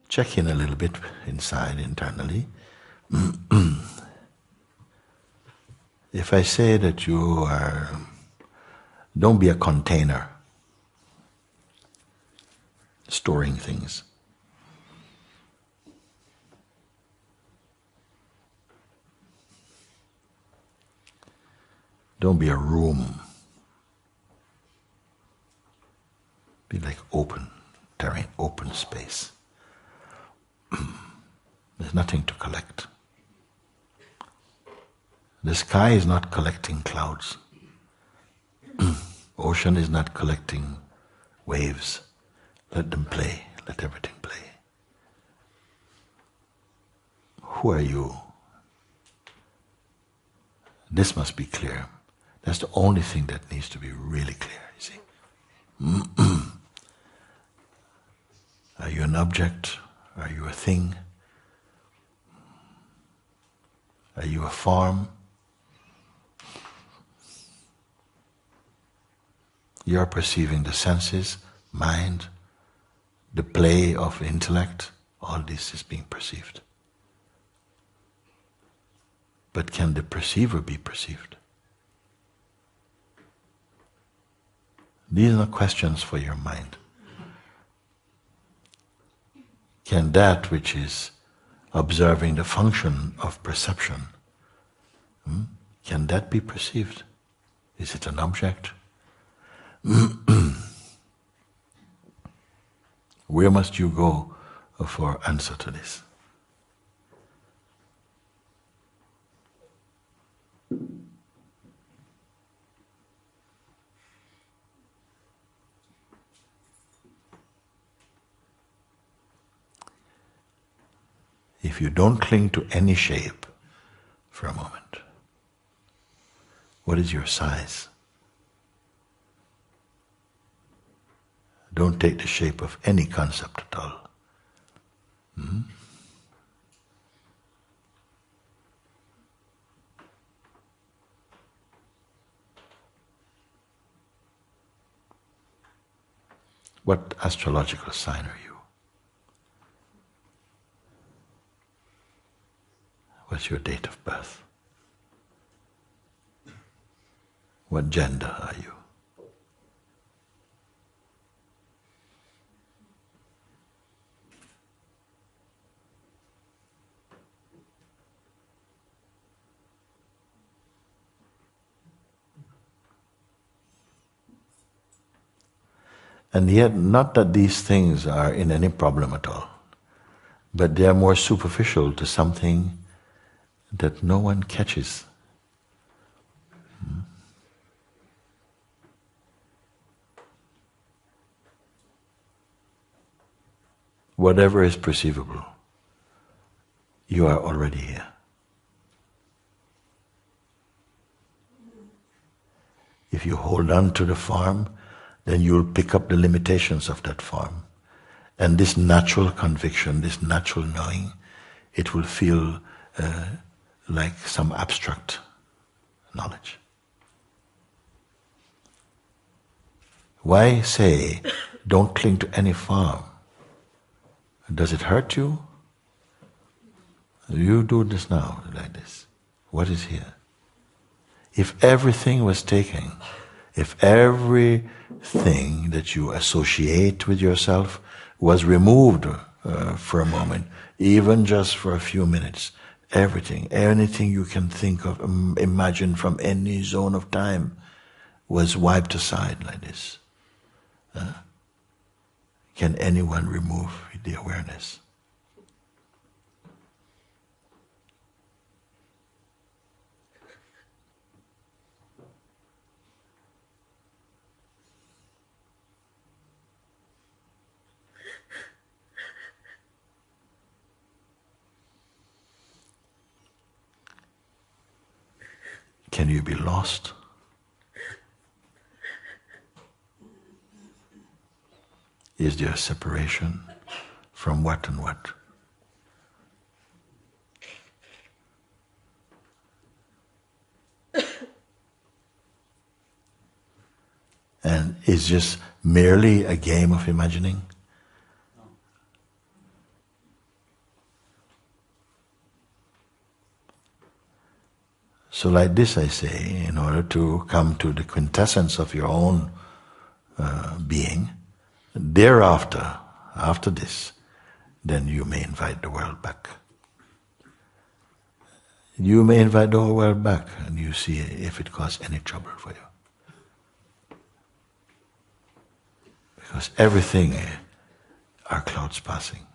Check in a little bit inside, internally. If I say that you are, don't be a container storing things. Don't be a room. Be like open terrain, open space. There's nothing to collect. The sky is not collecting clouds. Ocean is not collecting waves. Let them play. Let everything play. Who are you? This must be clear. That's the only thing that needs to be really clear, you see. Are you an object? Are you a thing? Are you a form? You are perceiving the senses, mind, the play of intellect. All this is being perceived. But can the perceiver be perceived? These are not questions for your mind. Can that which is observing the function of perception, can that be perceived? Is it an object? Where must you go for answer to this? If you don't cling to any shape for a moment, what is your size? Don't take the shape of any concept at all. What astrological sign are you? What's your date of birth? What gender are you? And yet, not that these things are in any problem at all, but they are more superficial to something that no one catches. Whatever is perceivable, you are already here. If you hold on to the form, then you'll pick up the limitations of that form. And this natural conviction, this natural knowing, it will feel like some abstract knowledge. Why say, don't cling to any form? Does it hurt you? You do this now, like this. What is here? If everything was taken, if everything that you associate with yourself was removed for a moment, even just for a few minutes, everything, anything you can think of, imagine from any zone of time, was wiped aside like this. Can anyone remove the awareness? Can you be lost? Is there a separation From what and what? And is just merely a game of imagining? So like this I say, in order to come to the quintessence of your own being, thereafter, after this, then you may invite the world back. You may invite the whole world back and you see if it causes any trouble for you. Because everything are clouds passing.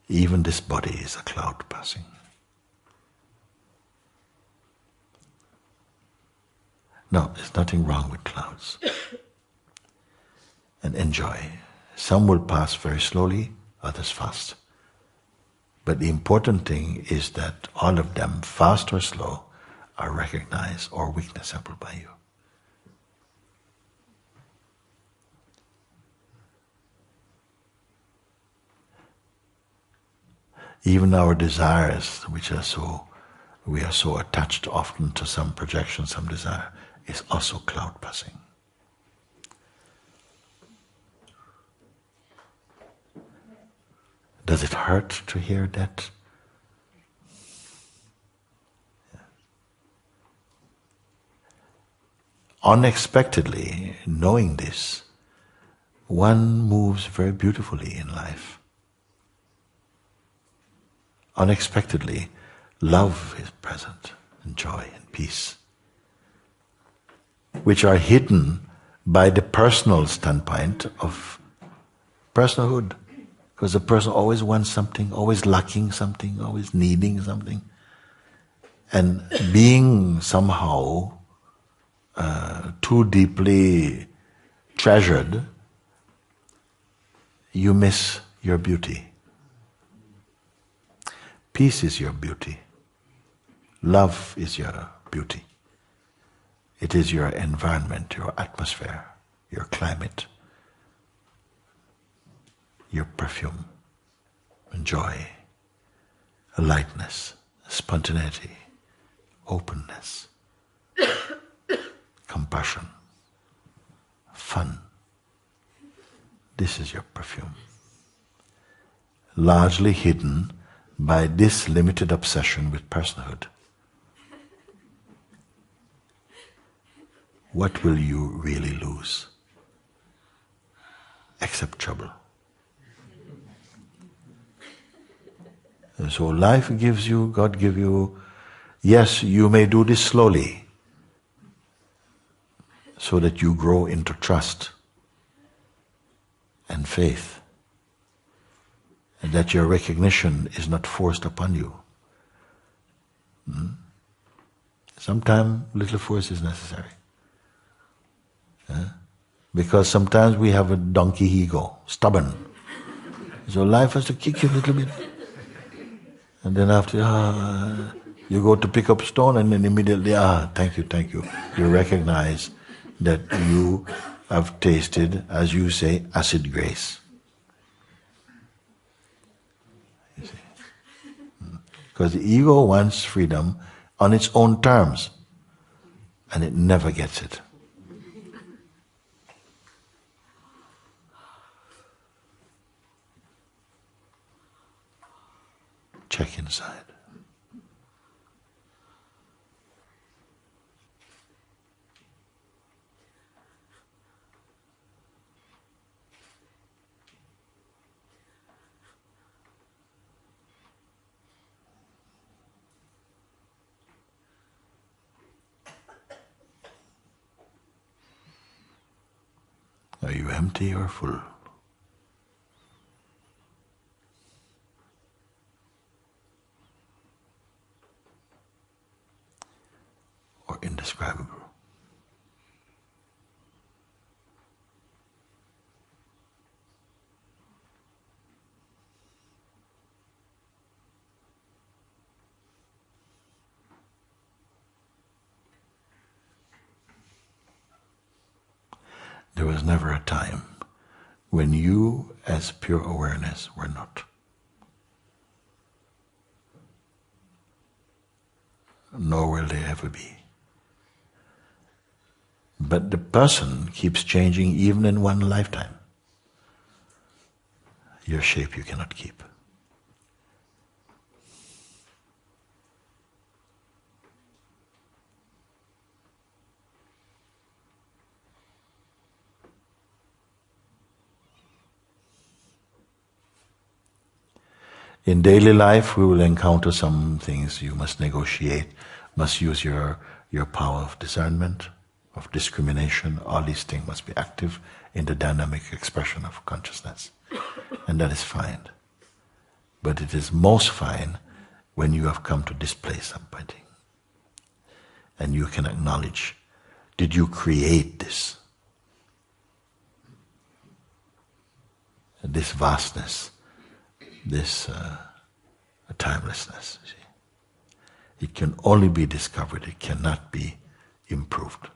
Even this body is a cloud passing. No, there's nothing wrong with clouds. And enjoy. Some will pass very slowly, others fast. But the important thing is that all of them, fast or slow, are recognized or witnessable by you. Even our desires, which are so, we are so attached often to some projection, some desire, is also cloud passing. Does it hurt to hear that? Yeah. Unexpectedly, knowing this, one moves very beautifully in life. Unexpectedly, love is present, and joy and peace, which are hidden by the personal standpoint of personhood. Because the person always wants something, always lacking something, always needing something. And being somehow too deeply treasured, you miss your beauty. Peace is your beauty. Love is your beauty. It is your environment, your atmosphere, your climate, your perfume, joy, lightness, spontaneity, openness, compassion, fun. This is your perfume. Largely hidden by this limited obsession with personhood. What will you really lose? Except trouble. And so life gives you, God gives you, yes, you may do this slowly, so that you grow into trust and faith, and that your recognition is not forced upon you. Sometimes little force is necessary. Because sometimes we have a donkey ego, stubborn. So life has to kick you a little bit. And then after, you go to pick up stone and then immediately, thank you. You recognize that you have tasted, as you say, acid grace. You see? Because the ego wants freedom on its own terms, and it never gets it. Check inside. Are you empty or full? Or indescribable? There was never a time when you as pure awareness were not. Nor will they ever be. But the person keeps changing even in one lifetime. Your shape you cannot keep. In daily life, we will encounter some things you must negotiate, must use your power of discernment, of discrimination. All these things must be active in the dynamic expression of consciousness. And that is fine. But it is most fine when you have come to displace something. And you can acknowledge, did you create this? This vastness, this timelessness. See? It can only be discovered, it cannot be improved.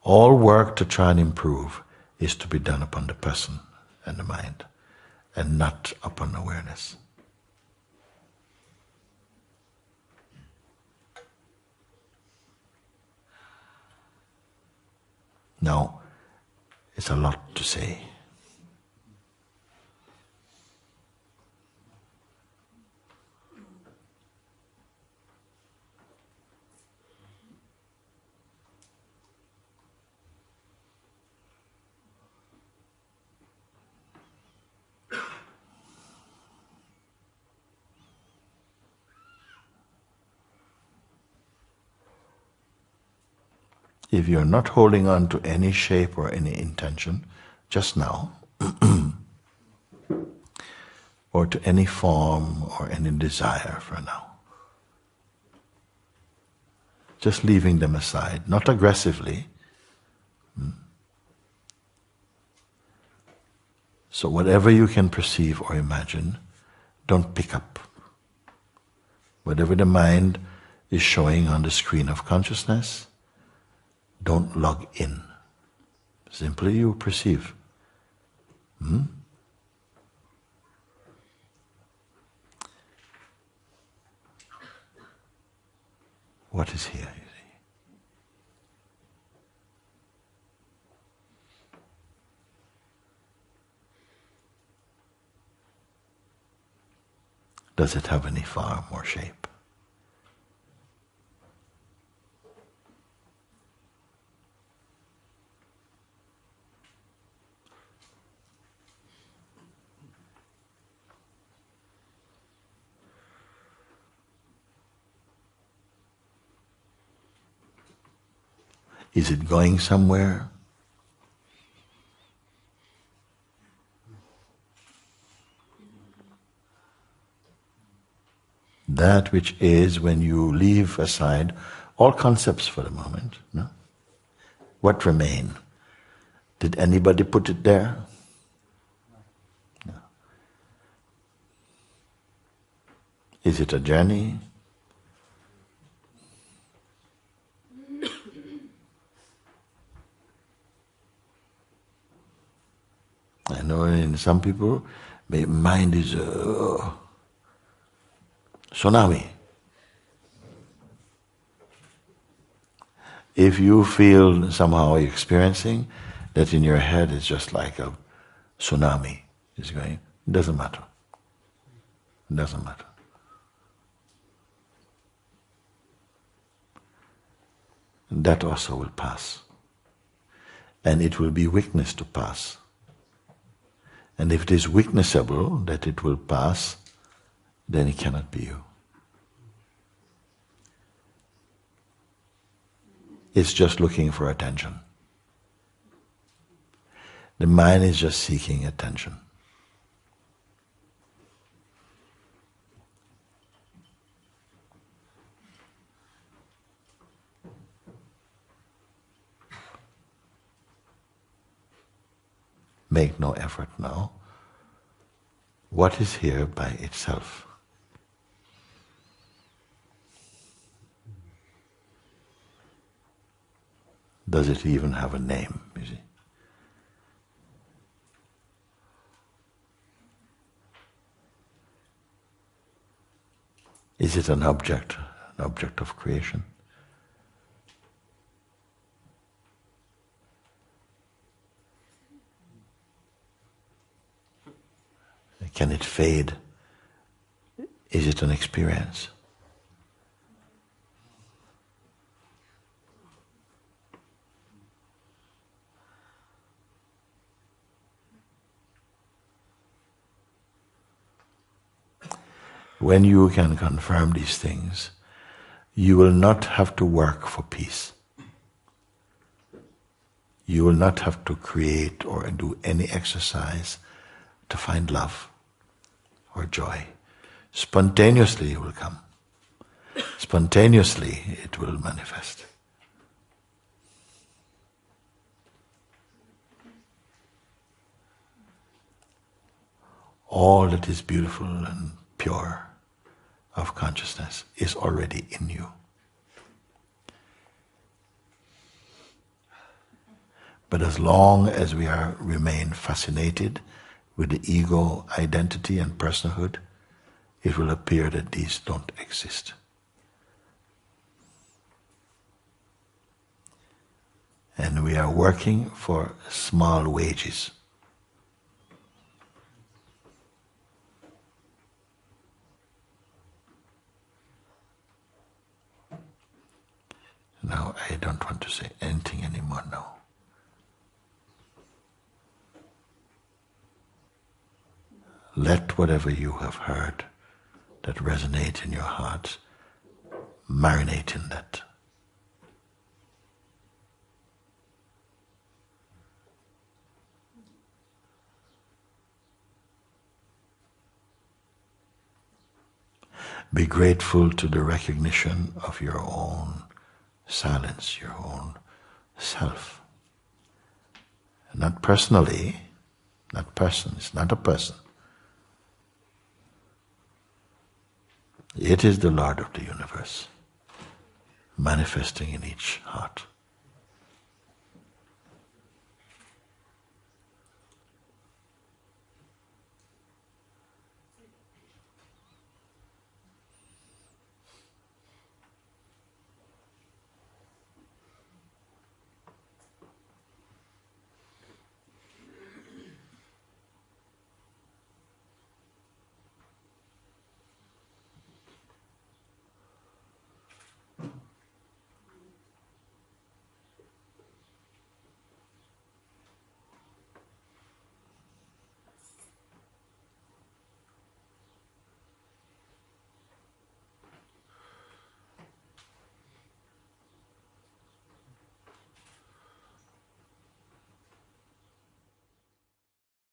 All work to try and improve is to be done upon the person and the mind, and not upon awareness. Now, it's a lot to say. If you're not holding on to any shape or any intention, just now, or to any form or any desire for now, just leaving them aside, not aggressively. So whatever you can perceive or imagine, don't pick up. Whatever the mind is showing on the screen of consciousness, don't log in. Simply you perceive. What is here, you see? Does it have any form or shape? Is it going somewhere? That which is, when you leave aside all concepts for the moment, no? What remain? Did anybody put it there? No. Is it a journey? I know in some people, the mind is a tsunami. If you feel somehow experiencing that in your head it's just like a tsunami is going, it doesn't matter. It doesn't matter. That also will pass. And it will be weakness to pass. And if it is witnessable that it will pass, then it cannot be you. It's just looking for attention. The mind is just seeking attention. Make no effort now. What is here by itself? Does it even have a name, you see? Is it an object of creation? Can it fade? Is it an experience? When you can confirm these things, you will not have to work for peace. You will not have to create or do any exercise to find love or joy. Spontaneously it will come. Spontaneously it will manifest. All that is beautiful and pure of consciousness is already in you. But as long as we remain fascinated with the ego, identity and personhood, it will appear that these don't exist. And we are working for small wages. Now, I don't want to say anything anymore now. Let whatever you have heard that resonate in your heart marinate in that. Be grateful to the recognition of your own silence, your own self. Not personally, not person, it's not a person. It is the Lord of the universe, manifesting in each heart.